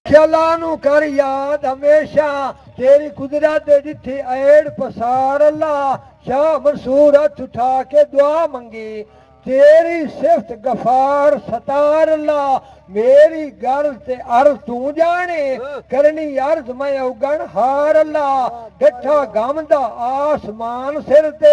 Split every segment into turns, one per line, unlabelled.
ख्यालां नू कर याद हमेशा तेरी कुदरत दे जिथे ऐड़ पसार अल्लाह शाह मंसूर हथ उठा के दुआ मंगी तेरी सिफ्त गफार सतार अल्लाह मेरी गर्ज ते अर्ज तू जाने करनी अर्ज मैं उगण हार अल्लाह डठा गम दा आसमान सिर ते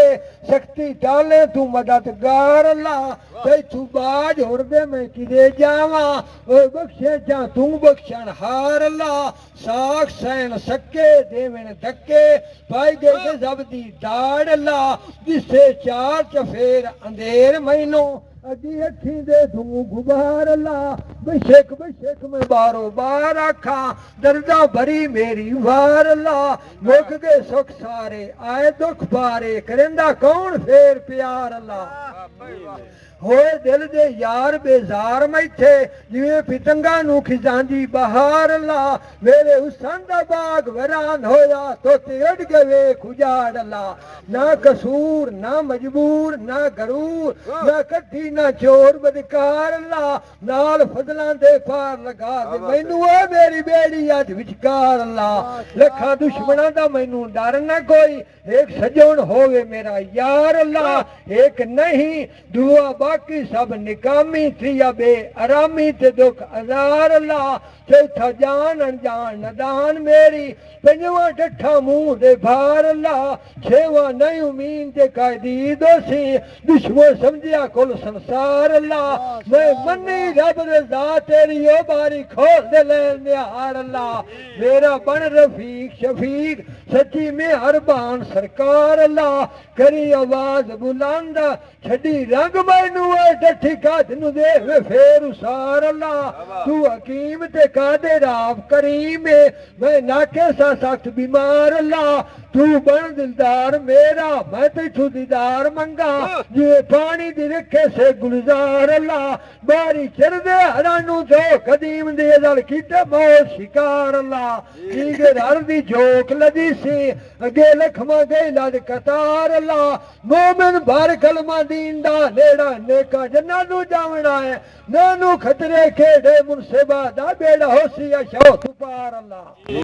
शक्ति टाले तू मददगार अल्लाह ते तू बाज हुर दे मैं किदे जावा ओए बख्शे जा तू बख्शण हार अल्लाह साख सैन सके देवन धक्के पाई गए के सब दी दाड़ अल्लाह जिसे चार चफेर अंधेर मैनू अजी अखी दे तू गुबार अल्लाह बेशक बेशक मैं बारो बार आखा दर्दा भरी मेरी वार अल्लाह मुक गए सुख सारे आए दुख बारे करेंदा कौन फेर प्यार अल्लाह होए दिल दे यार बेजार मैथे जिवें पितंगा नू खिजांदी बहार अल्लाह मेरे हुसन दा बाग वैरान होया तो अड़ गए खुजाड़ अल्लाह ना कसूर ना मजबूर ना गरूर ना कट्ठी ना चोर बदकार अल्लाह नाल फजलां दे पार लगा दे मैनू ओ मेरी बेड़ी अज विचकार अल्लाह लखा दुश्मनां दा मैनू डर ना कोई एक सजन होवे मेरा यार अल्लाह एक नहीं दुआ बाकी सब निकामी थी बे आरामी ते दुख हजार अल्लाह चौथा जान अनजान नदान मेरी पंजवा डठा मुंह दे भार अल्लाह छेवा नहीं उमीद दे कायदी दोषी दुश्मन समझिया कुल संसार अल्लाह मैं मन्नी रब रजा तेरी ओ बारी खोल दे लैन निहार अल्लाह मेरा बन रफीक शफीक सच्ची मेहरबान सरकार अल्लाह करी आवाज बुलंद छड़ी रंग मैनू डठी काठ नू दे फेर उसार अल्लाह तू हकीम ते कादे राब करीम मैं नाके सा सख्त बीमार अल्लाह तू बन दिलदार मेरा मैं तेथू दीदार मंगा जिवे पानी दी रखे से गुलजार अल्लाह बारी चरदे हरानू तो कदीम दे दल कीते मौत शिकार अल्लाह कीगे हर दी जोक लदी सी अगे लखमा गए लद कतार अल्लाह मोमिन भर कलमा दीन दा नेड़ा नेका जन्ना नू जावना है नानू खतरे खेड़े मुनसिबा दा बेड़ा होसी अशौ पार अल्लाह